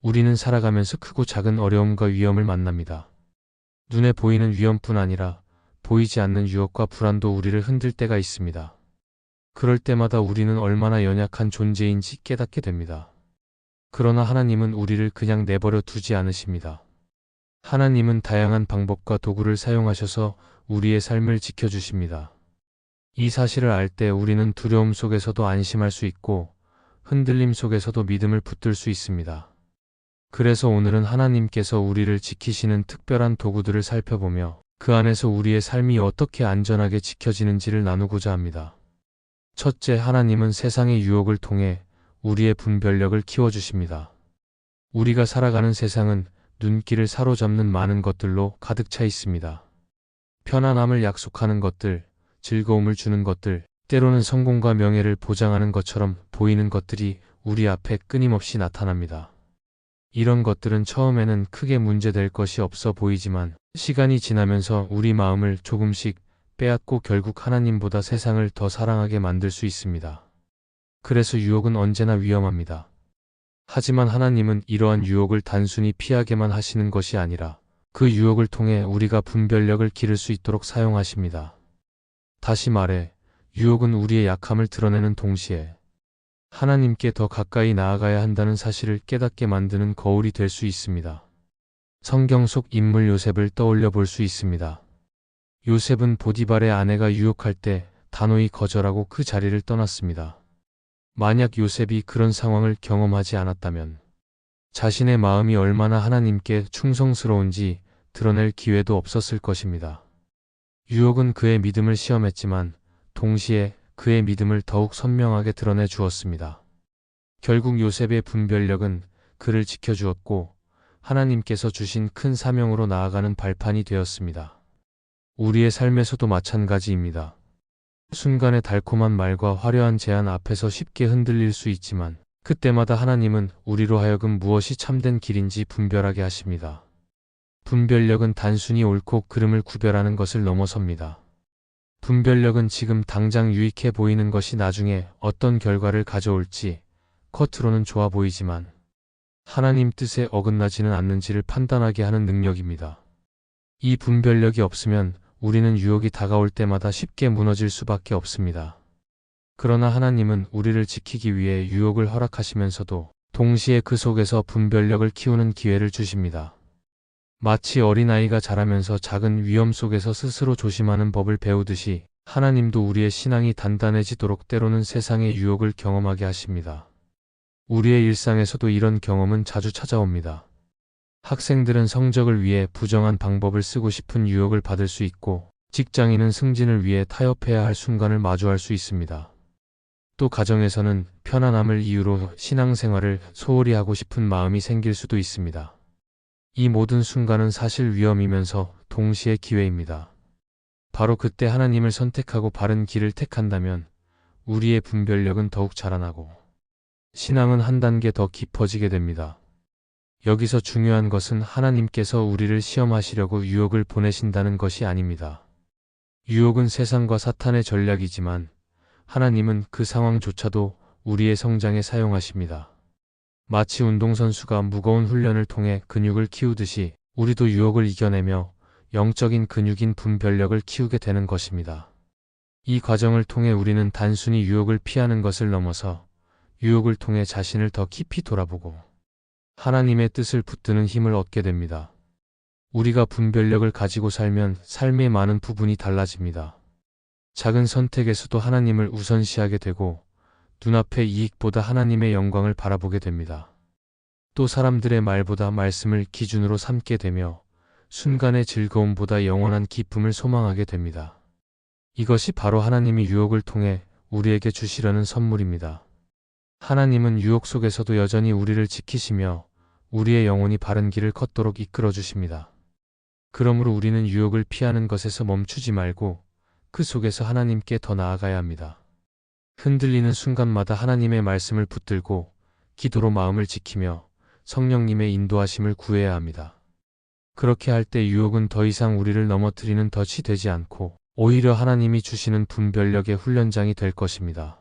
우리는 살아가면서 크고 작은 어려움과 위험을 만납니다. 눈에 보이는 위험뿐 아니라 보이지 않는 유혹과 불안도 우리를 흔들 때가 있습니다. 그럴 때마다 우리는 얼마나 연약한 존재인지 깨닫게 됩니다. 그러나 하나님은 우리를 그냥 내버려 두지 않으십니다. 하나님은 다양한 방법과 도구를 사용하셔서 우리의 삶을 지켜주십니다. 이 사실을 알 때 우리는 두려움 속에서도 안심할 수 있고 흔들림 속에서도 믿음을 붙들 수 있습니다. 그래서 오늘은 하나님께서 우리를 지키시는 특별한 도구들을 살펴보며 그 안에서 우리의 삶이 어떻게 안전하게 지켜지는지를 나누고자 합니다. 첫째, 하나님은 세상의 유혹을 통해 우리의 분별력을 키워주십니다. 우리가 살아가는 세상은 눈길을 사로잡는 많은 것들로 가득 차 있습니다. 편안함을 약속하는 것들, 즐거움을 주는 것들, 때로는 성공과 명예를 보장하는 것처럼 보이는 것들이 우리 앞에 끊임없이 나타납니다. 이런 것들은 처음에는 크게 문제될 것이 없어 보이지만 시간이 지나면서 우리 마음을 조금씩 빼앗고 결국 하나님보다 세상을 더 사랑하게 만들 수 있습니다. 그래서 유혹은 언제나 위험합니다. 하지만 하나님은 이러한 유혹을 단순히 피하게만 하시는 것이 아니라 그 유혹을 통해 우리가 분별력을 기를 수 있도록 사용하십니다. 다시 말해, 유혹은 우리의 약함을 드러내는 동시에 하나님께 더 가까이 나아가야 한다는 사실을 깨닫게 만드는 거울이 될 수 있습니다. 성경 속 인물 요셉을 떠올려 볼 수 있습니다. 요셉은 보디발의 아내가 유혹할 때 단호히 거절하고 그 자리를 떠났습니다. 만약 요셉이 그런 상황을 경험하지 않았다면 자신의 마음이 얼마나 하나님께 충성스러운지 드러낼 기회도 없었을 것입니다. 유혹은 그의 믿음을 시험했지만 동시에 그의 믿음을 더욱 선명하게 드러내 주었습니다. 결국 요셉의 분별력은 그를 지켜주었고 하나님께서 주신 큰 사명으로 나아가는 발판이 되었습니다. 우리의 삶에서도 마찬가지입니다. 순간의 달콤한 말과 화려한 제안 앞에서 쉽게 흔들릴 수 있지만 그때마다 하나님은 우리로 하여금 무엇이 참된 길인지 분별하게 하십니다. 분별력은 단순히 옳고 그름을 구별하는 것을 넘어섭니다. 분별력은 지금 당장 유익해 보이는 것이 나중에 어떤 결과를 가져올지 겉으로는 좋아 보이지만 하나님 뜻에 어긋나지는 않는지를 판단하게 하는 능력입니다. 이 분별력이 없으면 우리는 유혹이 다가올 때마다 쉽게 무너질 수밖에 없습니다. 그러나 하나님은 우리를 지키기 위해 유혹을 허락하시면서도 동시에 그 속에서 분별력을 키우는 기회를 주십니다. 마치 어린아이가 자라면서 작은 위험 속에서 스스로 조심하는 법을 배우듯이 하나님도 우리의 신앙이 단단해지도록 때로는 세상의 유혹을 경험하게 하십니다. 우리의 일상에서도 이런 경험은 자주 찾아옵니다. 학생들은 성적을 위해 부정한 방법을 쓰고 싶은 유혹을 받을 수 있고 직장인은 승진을 위해 타협해야 할 순간을 마주할 수 있습니다. 또 가정에서는 편안함을 이유로 신앙생활을 소홀히 하고 싶은 마음이 생길 수도 있습니다. 이 모든 순간은 사실 위험이면서 동시에 기회입니다. 바로 그때 하나님을 선택하고 바른 길을 택한다면 우리의 분별력은 더욱 자라나고 신앙은 한 단계 더 깊어지게 됩니다. 여기서 중요한 것은 하나님께서 우리를 시험하시려고 유혹을 보내신다는 것이 아닙니다. 유혹은 세상과 사탄의 전략이지만 하나님은 그 상황조차도 우리의 성장에 사용하십니다. 마치 운동선수가 무거운 훈련을 통해 근육을 키우듯이 우리도 유혹을 이겨내며 영적인 근육인 분별력을 키우게 되는 것입니다. 이 과정을 통해 우리는 단순히 유혹을 피하는 것을 넘어서 유혹을 통해 자신을 더 깊이 돌아보고 하나님의 뜻을 붙드는 힘을 얻게 됩니다. 우리가 분별력을 가지고 살면 삶의 많은 부분이 달라집니다. 작은 선택에서도 하나님을 우선시하게 되고 눈앞의 이익보다 하나님의 영광을 바라보게 됩니다. 또 사람들의 말보다 말씀을 기준으로 삼게 되며 순간의 즐거움보다 영원한 기쁨을 소망하게 됩니다. 이것이 바로 하나님이 유혹을 통해 우리에게 주시려는 선물입니다. 하나님은 유혹 속에서도 여전히 우리를 지키시며 우리의 영혼이 바른 길을 걷도록 이끌어 주십니다. 그러므로 우리는 유혹을 피하는 것에서 멈추지 말고 그 속에서 하나님께 더 나아가야 합니다. 흔들리는 순간마다 하나님의 말씀을 붙들고 기도로 마음을 지키며 성령님의 인도하심을 구해야 합니다. 그렇게 할 때 유혹은 더 이상 우리를 넘어뜨리는 덫이 되지 않고 오히려 하나님이 주시는 분별력의 훈련장이 될 것입니다.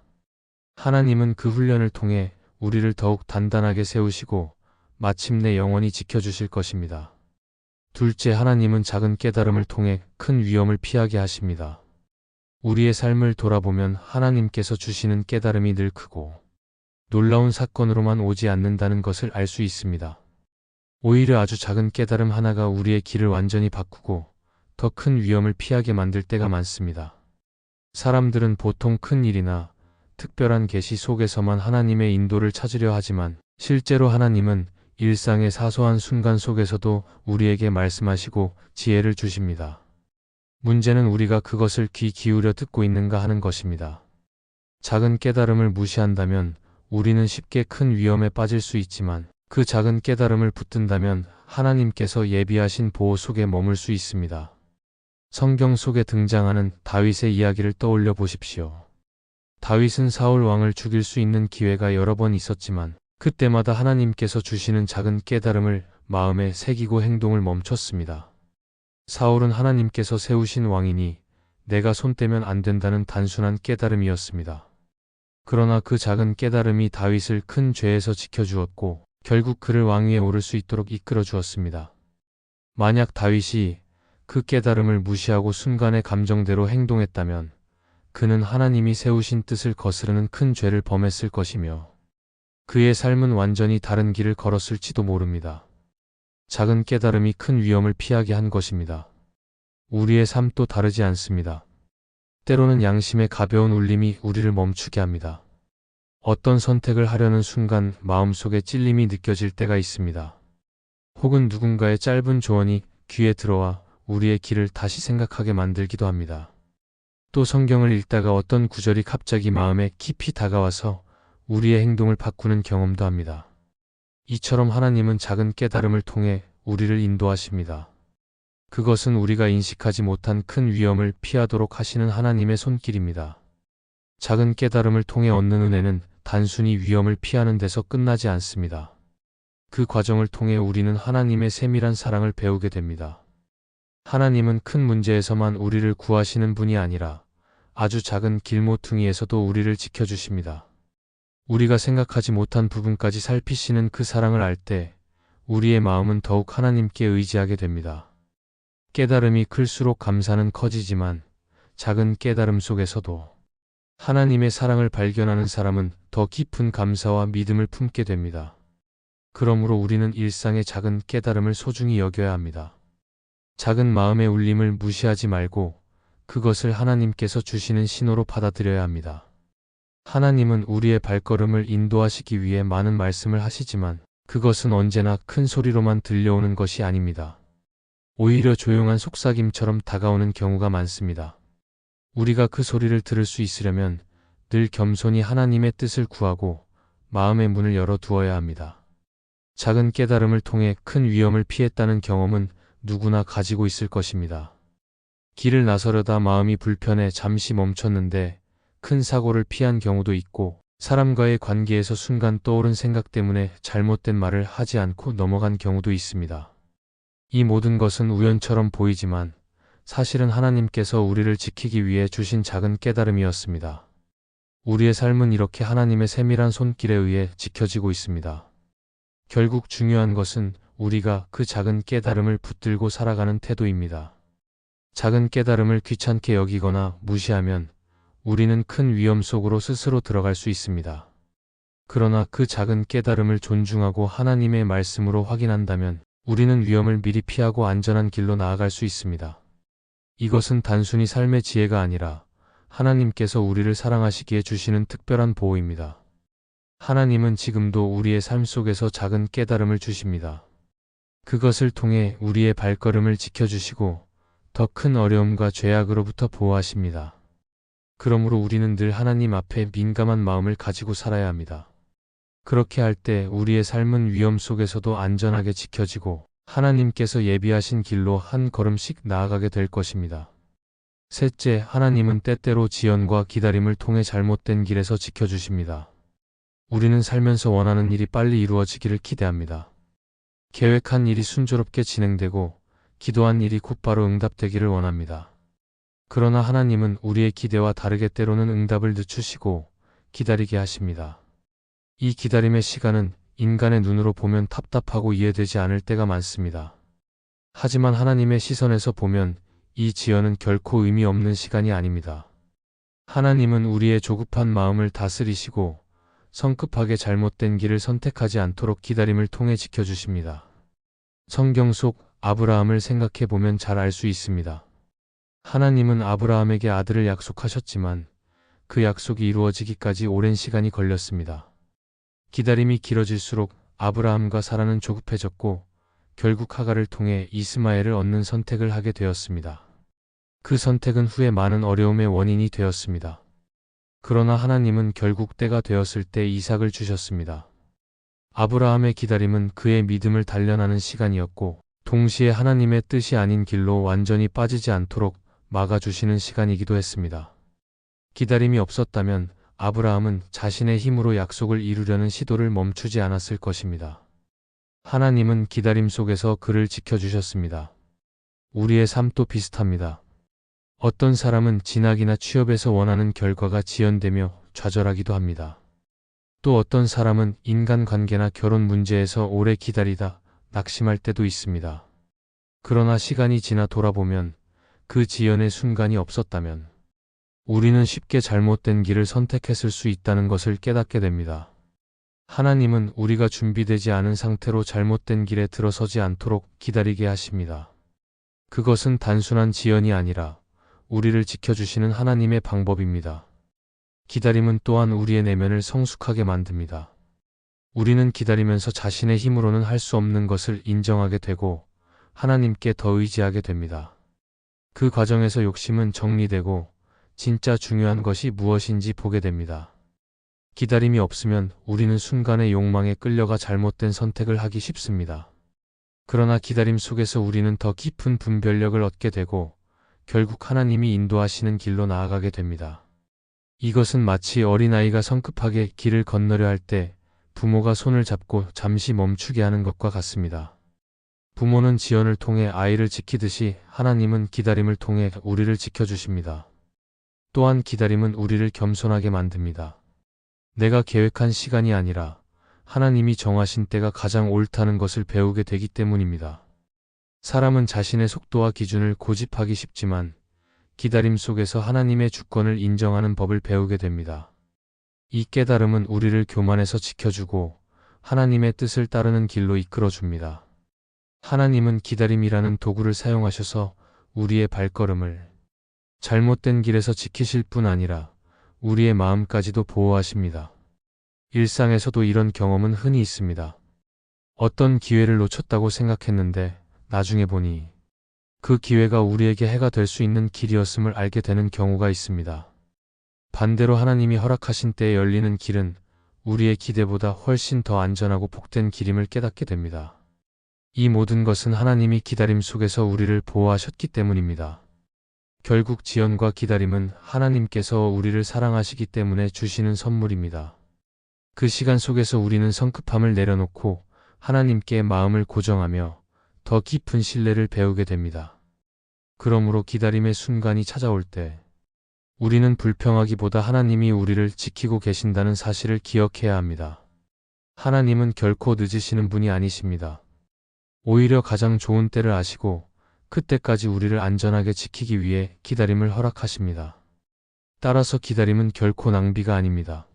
하나님은 그 훈련을 통해 우리를 더욱 단단하게 세우시고 마침내 영원히 지켜주실 것입니다. 둘째, 하나님은 작은 깨달음을 통해 큰 위험을 피하게 하십니다. 우리의 삶을 돌아보면 하나님께서 주시는 깨달음이 늘 크고 놀라운 사건으로만 오지 않는다는 것을 알 수 있습니다. 오히려 아주 작은 깨달음 하나가 우리의 길을 완전히 바꾸고 더 큰 위험을 피하게 만들 때가 많습니다. 사람들은 보통 큰 일이나 특별한 계시 속에서만 하나님의 인도를 찾으려 하지만 실제로 하나님은 일상의 사소한 순간 속에서도 우리에게 말씀하시고 지혜를 주십니다. 문제는 우리가 그것을 귀 기울여 듣고 있는가 하는 것입니다. 작은 깨달음을 무시한다면 우리는 쉽게 큰 위험에 빠질 수 있지만 그 작은 깨달음을 붙든다면 하나님께서 예비하신 보호 속에 머물 수 있습니다. 성경 속에 등장하는 다윗의 이야기를 떠올려 보십시오. 다윗은 사울 왕을 죽일 수 있는 기회가 여러 번 있었지만 그때마다 하나님께서 주시는 작은 깨달음을 마음에 새기고 행동을 멈췄습니다. 사울은 하나님께서 세우신 왕이니 내가 손 떼면 안 된다는 단순한 깨달음이었습니다. 그러나 그 작은 깨달음이 다윗을 큰 죄에서 지켜주었고 결국 그를 왕위에 오를 수 있도록 이끌어 주었습니다. 만약 다윗이 그 깨달음을 무시하고 순간의 감정대로 행동했다면 그는 하나님이 세우신 뜻을 거스르는 큰 죄를 범했을 것이며 그의 삶은 완전히 다른 길을 걸었을지도 모릅니다. 작은 깨달음이 큰 위험을 피하게 한 것입니다. 우리의 삶도 다르지 않습니다. 때로는 양심의 가벼운 울림이 우리를 멈추게 합니다. 어떤 선택을 하려는 순간 마음속에 찔림이 느껴질 때가 있습니다. 혹은 누군가의 짧은 조언이 귀에 들어와 우리의 길을 다시 생각하게 만들기도 합니다. 또 성경을 읽다가 어떤 구절이 갑자기 마음에 깊이 다가와서 우리의 행동을 바꾸는 경험도 합니다. 이처럼 하나님은 작은 깨달음을 통해 우리를 인도하십니다. 그것은 우리가 인식하지 못한 큰 위험을 피하도록 하시는 하나님의 손길입니다. 작은 깨달음을 통해 얻는 은혜는 단순히 위험을 피하는 데서 끝나지 않습니다. 그 과정을 통해 우리는 하나님의 세밀한 사랑을 배우게 됩니다. 하나님은 큰 문제에서만 우리를 구하시는 분이 아니라 아주 작은 길모퉁이에서도 우리를 지켜주십니다. 우리가 생각하지 못한 부분까지 살피시는 그 사랑을 알 때 우리의 마음은 더욱 하나님께 의지하게 됩니다. 깨달음이 클수록 감사는 커지지만 작은 깨달음 속에서도 하나님의 사랑을 발견하는 사람은 더 깊은 감사와 믿음을 품게 됩니다. 그러므로 우리는 일상의 작은 깨달음을 소중히 여겨야 합니다. 작은 마음의 울림을 무시하지 말고 그것을 하나님께서 주시는 신호로 받아들여야 합니다. 하나님은 우리의 발걸음을 인도하시기 위해 많은 말씀을 하시지만 그것은 언제나 큰 소리로만 들려오는 것이 아닙니다. 오히려 조용한 속삭임처럼 다가오는 경우가 많습니다. 우리가 그 소리를 들을 수 있으려면 늘 겸손히 하나님의 뜻을 구하고 마음의 문을 열어 두어야 합니다. 작은 깨달음을 통해 큰 위험을 피했다는 경험은 누구나 가지고 있을 것입니다. 길을 나서려다 마음이 불편해 잠시 멈췄는데 큰 사고를 피한 경우도 있고 사람과의 관계에서 순간 떠오른 생각 때문에 잘못된 말을 하지 않고 넘어간 경우도 있습니다. 이 모든 것은 우연처럼 보이지만 사실은 하나님께서 우리를 지키기 위해 주신 작은 깨달음이었습니다. 우리의 삶은 이렇게 하나님의 세밀한 손길에 의해 지켜지고 있습니다. 결국 중요한 것은 우리가 그 작은 깨달음을 붙들고 살아가는 태도입니다. 작은 깨달음을 귀찮게 여기거나 무시하면 우리는 큰 위험 속으로 스스로 들어갈 수 있습니다. 그러나 그 작은 깨달음을 존중하고 하나님의 말씀으로 확인한다면 우리는 위험을 미리 피하고 안전한 길로 나아갈 수 있습니다. 이것은 단순히 삶의 지혜가 아니라 하나님께서 우리를 사랑하시기에 주시는 특별한 보호입니다. 하나님은 지금도 우리의 삶 속에서 작은 깨달음을 주십니다. 그것을 통해 우리의 발걸음을 지켜주시고 더 큰 어려움과 죄악으로부터 보호하십니다. 그러므로 우리는 늘 하나님 앞에 민감한 마음을 가지고 살아야 합니다. 그렇게 할 때 우리의 삶은 위험 속에서도 안전하게 지켜지고 하나님께서 예비하신 길로 한 걸음씩 나아가게 될 것입니다. 셋째, 하나님은 때때로 지연과 기다림을 통해 잘못된 길에서 지켜주십니다. 우리는 살면서 원하는 일이 빨리 이루어지기를 기대합니다. 계획한 일이 순조롭게 진행되고 기도한 일이 곧바로 응답되기를 원합니다. 그러나 하나님은 우리의 기대와 다르게 때로는 응답을 늦추시고 기다리게 하십니다. 이 기다림의 시간은 인간의 눈으로 보면 답답하고 이해되지 않을 때가 많습니다. 하지만 하나님의 시선에서 보면 이 지연은 결코 의미 없는 시간이 아닙니다. 하나님은 우리의 조급한 마음을 다스리시고 성급하게 잘못된 길을 선택하지 않도록 기다림을 통해 지켜주십니다. 성경 속 아브라함을 생각해 보면 잘 알 수 있습니다. 하나님은 아브라함에게 아들을 약속하셨지만 그 약속이 이루어지기까지 오랜 시간이 걸렸습니다. 기다림이 길어질수록 아브라함과 사라는 조급해졌고 결국 하갈을 통해 이스마엘을 얻는 선택을 하게 되었습니다. 그 선택은 후에 많은 어려움의 원인이 되었습니다. 그러나 하나님은 결국 때가 되었을 때 이삭을 주셨습니다. 아브라함의 기다림은 그의 믿음을 단련하는 시간이었고 동시에 하나님의 뜻이 아닌 길로 완전히 빠지지 않도록 막아주시는 시간이기도 했습니다. 기다림이 없었다면 아브라함은 자신의 힘으로 약속을 이루려는 시도를 멈추지 않았을 것입니다. 하나님은 기다림 속에서 그를 지켜주셨습니다. 우리의 삶도 비슷합니다. 어떤 사람은 진학이나 취업에서 원하는 결과가 지연되며 좌절하기도 합니다. 또 어떤 사람은 인간관계나 결혼 문제에서 오래 기다리다 낙심할 때도 있습니다. 그러나 시간이 지나 돌아보면 그 지연의 순간이 없었다면 우리는 쉽게 잘못된 길을 선택했을 수 있다는 것을 깨닫게 됩니다. 하나님은 우리가 준비되지 않은 상태로 잘못된 길에 들어서지 않도록 기다리게 하십니다. 그것은 단순한 지연이 아니라 우리를 지켜주시는 하나님의 방법입니다. 기다림은 또한 우리의 내면을 성숙하게 만듭니다. 우리는 기다리면서 자신의 힘으로는 할 수 없는 것을 인정하게 되고 하나님께 더 의지하게 됩니다. 그 과정에서 욕심은 정리되고 진짜 중요한 것이 무엇인지 보게 됩니다. 기다림이 없으면 우리는 순간의 욕망에 끌려가 잘못된 선택을 하기 쉽습니다. 그러나 기다림 속에서 우리는 더 깊은 분별력을 얻게 되고 결국 하나님이 인도하시는 길로 나아가게 됩니다. 이것은 마치 어린아이가 성급하게 길을 건너려 할 때 부모가 손을 잡고 잠시 멈추게 하는 것과 같습니다. 부모는 지연을 통해 아이를 지키듯이 하나님은 기다림을 통해 우리를 지켜주십니다. 또한 기다림은 우리를 겸손하게 만듭니다. 내가 계획한 시간이 아니라 하나님이 정하신 때가 가장 옳다는 것을 배우게 되기 때문입니다. 사람은 자신의 속도와 기준을 고집하기 쉽지만 기다림 속에서 하나님의 주권을 인정하는 법을 배우게 됩니다. 이 깨달음은 우리를 교만에서 지켜주고 하나님의 뜻을 따르는 길로 이끌어줍니다. 하나님은 기다림이라는 도구를 사용하셔서 우리의 발걸음을 잘못된 길에서 지키실 뿐 아니라 우리의 마음까지도 보호하십니다. 일상에서도 이런 경험은 흔히 있습니다. 어떤 기회를 놓쳤다고 생각했는데 나중에 보니 그 기회가 우리에게 해가 될 수 있는 길이었음을 알게 되는 경우가 있습니다. 반대로 하나님이 허락하신 때에 열리는 길은 우리의 기대보다 훨씬 더 안전하고 복된 길임을 깨닫게 됩니다. 이 모든 것은 하나님이 기다림 속에서 우리를 보호하셨기 때문입니다. 결국 지연과 기다림은 하나님께서 우리를 사랑하시기 때문에 주시는 선물입니다. 그 시간 속에서 우리는 성급함을 내려놓고 하나님께 마음을 고정하며 더 깊은 신뢰를 배우게 됩니다. 그러므로 기다림의 순간이 찾아올 때 우리는 불평하기보다 하나님이 우리를 지키고 계신다는 사실을 기억해야 합니다. 하나님은 결코 늦으시는 분이 아니십니다. 오히려 가장 좋은 때를 아시고 그때까지 우리를 안전하게 지키기 위해 기다림을 허락하십니다. 따라서 기다림은 결코 낭비가 아닙니다.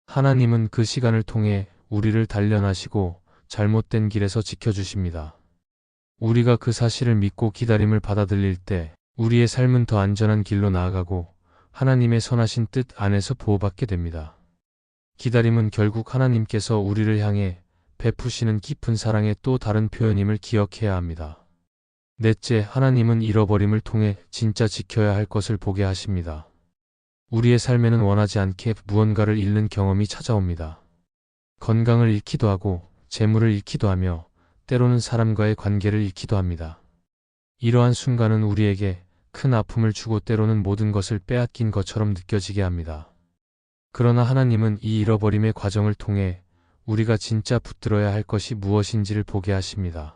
하나님은 그 시간을 통해 우리를 단련하시고 잘못된 길에서 지켜주십니다. 우리가 그 사실을 믿고 기다림을 받아들일 때 우리의 삶은 더 안전한 길로 나아가고 하나님의 선하신 뜻 안에서 보호받게 됩니다. 기다림은 결국 하나님께서 우리를 향해 베푸시는 깊은 사랑의 또 다른 표현임을 기억해야 합니다. 넷째, 하나님은 잃어버림을 통해 진짜 지켜야 할 것을 보게 하십니다. 우리의 삶에는 원하지 않게 무언가를 잃는 경험이 찾아옵니다. 건강을 잃기도 하고 재물을 잃기도 하며 때로는 사람과의 관계를 잃기도 합니다. 이러한 순간은 우리에게 큰 아픔을 주고 때로는 모든 것을 빼앗긴 것처럼 느껴지게 합니다. 그러나 하나님은 이 잃어버림의 과정을 통해 우리가 진짜 붙들어야 할 것이 무엇인지를 보게 하십니다.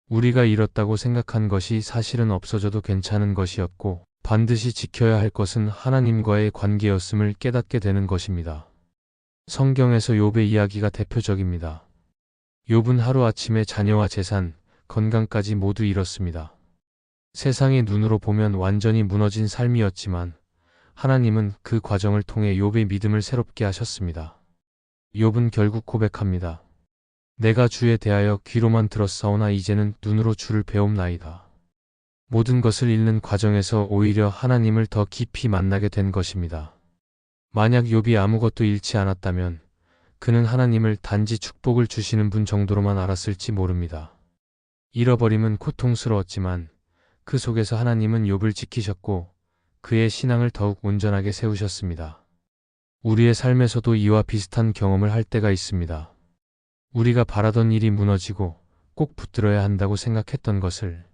우리가 잃었다고 생각한 것이 사실은 없어져도 괜찮은 것이었고 반드시 지켜야 할 것은 하나님과의 관계였음을 깨닫게 되는 것입니다. 성경에서 욥의 이야기가 대표적입니다. 욥은 하루아침에 자녀와 재산, 건강까지 모두 잃었습니다. 세상의 눈으로 보면 완전히 무너진 삶이었지만 하나님은 그 과정을 통해 욥의 믿음을 새롭게 하셨습니다. 욥은 결국 고백합니다. 내가 주에 대하여 귀로만 들었사오나 이제는 눈으로 주를 배움나이다. 모든 것을 잃는 과정에서 오히려 하나님을 더 깊이 만나게 된 것입니다. 만약 욥이 아무것도 잃지 않았다면 그는 하나님을 단지 축복을 주시는 분 정도로만 알았을지 모릅니다. 잃어버림은 고통스러웠지만 그 속에서 하나님은 욥을 지키셨고 그의 신앙을 더욱 온전하게 세우셨습니다. 우리의 삶에서도 이와 비슷한 경험을 할 때가 있습니다. 우리가 바라던 일이 무너지고 꼭 붙들어야 한다고 생각했던 것을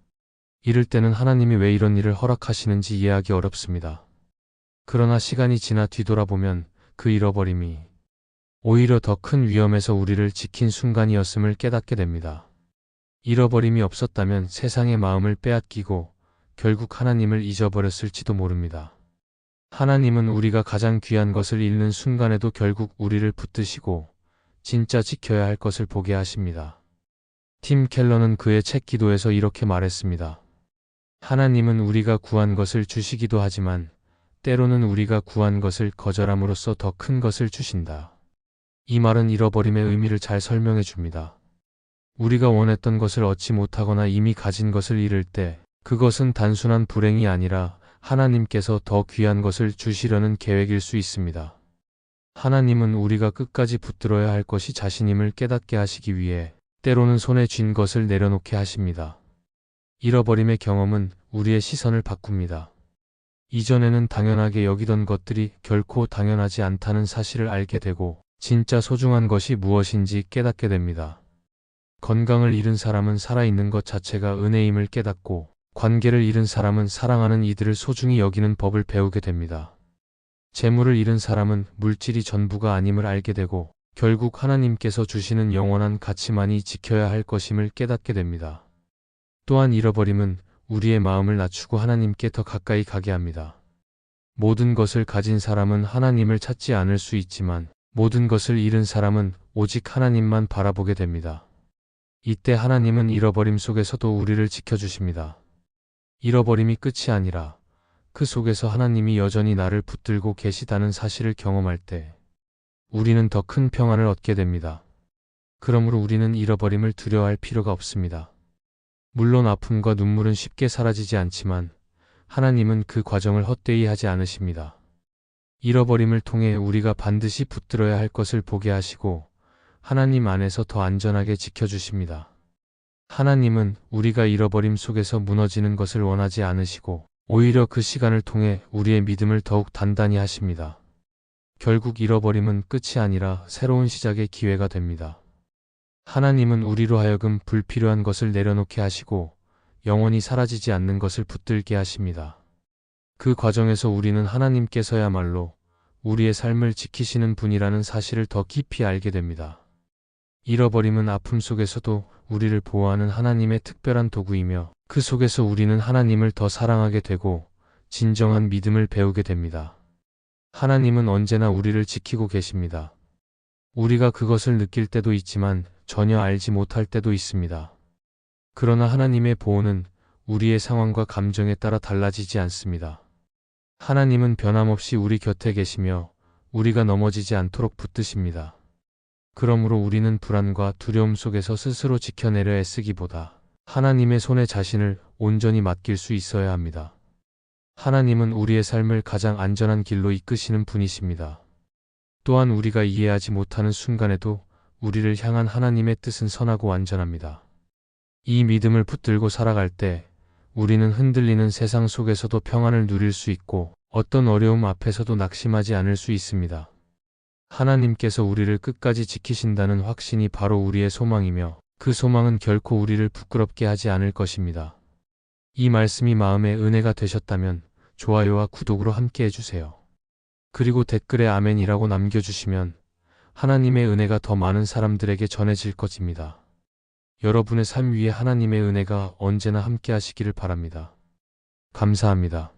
잃을 때는 하나님이 왜 이런 일을 허락하시는지 이해하기 어렵습니다. 그러나 시간이 지나 뒤돌아보면 그 잃어버림이 오히려 더 큰 위험에서 우리를 지킨 순간이었음을 깨닫게 됩니다. 잃어버림이 없었다면 세상의 마음을 빼앗기고 결국 하나님을 잊어버렸을지도 모릅니다. 하나님은 우리가 가장 귀한 것을 잃는 순간에도 결국 우리를 붙드시고 진짜 지켜야 할 것을 보게 하십니다. 팀 켈러는 그의 책 기도에서 이렇게 말했습니다. 하나님은 우리가 구한 것을 주시기도 하지만 때로는 우리가 구한 것을 거절함으로써 더 큰 것을 주신다. 이 말은 잃어버림의 의미를 잘 설명해 줍니다. 우리가 원했던 것을 얻지 못하거나 이미 가진 것을 잃을 때 그것은 단순한 불행이 아니라 하나님께서 더 귀한 것을 주시려는 계획일 수 있습니다. 하나님은 우리가 끝까지 붙들어야 할 것이 자신임을 깨닫게 하시기 위해 때로는 손에 쥔 것을 내려놓게 하십니다. 잃어버림의 경험은 우리의 시선을 바꿉니다. 이전에는 당연하게 여기던 것들이 결코 당연하지 않다는 사실을 알게 되고 진짜 소중한 것이 무엇인지 깨닫게 됩니다. 건강을 잃은 사람은 살아있는 것 자체가 은혜임을 깨닫고 관계를 잃은 사람은 사랑하는 이들을 소중히 여기는 법을 배우게 됩니다. 재물을 잃은 사람은 물질이 전부가 아님을 알게 되고 결국 하나님께서 주시는 영원한 가치만이 지켜야 할 것임을 깨닫게 됩니다. 또한 잃어버림은 우리의 마음을 낮추고 하나님께 더 가까이 가게 합니다. 모든 것을 가진 사람은 하나님을 찾지 않을 수 있지만 모든 것을 잃은 사람은 오직 하나님만 바라보게 됩니다. 이때 하나님은 잃어버림 속에서도 우리를 지켜주십니다. 잃어버림이 끝이 아니라 그 속에서 하나님이 여전히 나를 붙들고 계시다는 사실을 경험할 때 우리는 더 큰 평안을 얻게 됩니다. 그러므로 우리는 잃어버림을 두려워할 필요가 없습니다. 물론 아픔과 눈물은 쉽게 사라지지 않지만 하나님은 그 과정을 헛되이 하지 않으십니다. 잃어버림을 통해 우리가 반드시 붙들어야 할 것을 보게 하시고 하나님 안에서 더 안전하게 지켜주십니다. 하나님은 우리가 잃어버림 속에서 무너지는 것을 원하지 않으시고 오히려 그 시간을 통해 우리의 믿음을 더욱 단단히 하십니다. 결국 잃어버림은 끝이 아니라 새로운 시작의 기회가 됩니다. 하나님은 우리로 하여금 불필요한 것을 내려놓게 하시고 영원히 사라지지 않는 것을 붙들게 하십니다. 그 과정에서 우리는 하나님께서야말로 우리의 삶을 지키시는 분이라는 사실을 더 깊이 알게 됩니다. 잃어버림은 아픔 속에서도 우리를 보호하는 하나님의 특별한 도구이며 그 속에서 우리는 하나님을 더 사랑하게 되고 진정한 믿음을 배우게 됩니다. 하나님은 언제나 우리를 지키고 계십니다. 우리가 그것을 느낄 때도 있지만 전혀 알지 못할 때도 있습니다. 그러나 하나님의 보호는 우리의 상황과 감정에 따라 달라지지 않습니다. 하나님은 변함없이 우리 곁에 계시며 우리가 넘어지지 않도록 붙드십니다. 그러므로 우리는 불안과 두려움 속에서 스스로 지켜내려 애쓰기보다 하나님의 손에 자신을 온전히 맡길 수 있어야 합니다. 하나님은 우리의 삶을 가장 안전한 길로 이끄시는 분이십니다. 또한 우리가 이해하지 못하는 순간에도 우리를 향한 하나님의 뜻은 선하고 완전합니다. 이 믿음을 붙들고 살아갈 때 우리는 흔들리는 세상 속에서도 평안을 누릴 수 있고 어떤 어려움 앞에서도 낙심하지 않을 수 있습니다. 하나님께서 우리를 끝까지 지키신다는 확신이 바로 우리의 소망이며 그 소망은 결코 우리를 부끄럽게 하지 않을 것입니다. 이 말씀이 마음의 은혜가 되셨다면 좋아요와 구독으로 함께 해주세요. 그리고 댓글에 아멘이라고 남겨주시면 하나님의 은혜가 더 많은 사람들에게 전해질 것입니다. 여러분의 삶 위에 하나님의 은혜가 언제나 함께 하시기를 바랍니다. 감사합니다.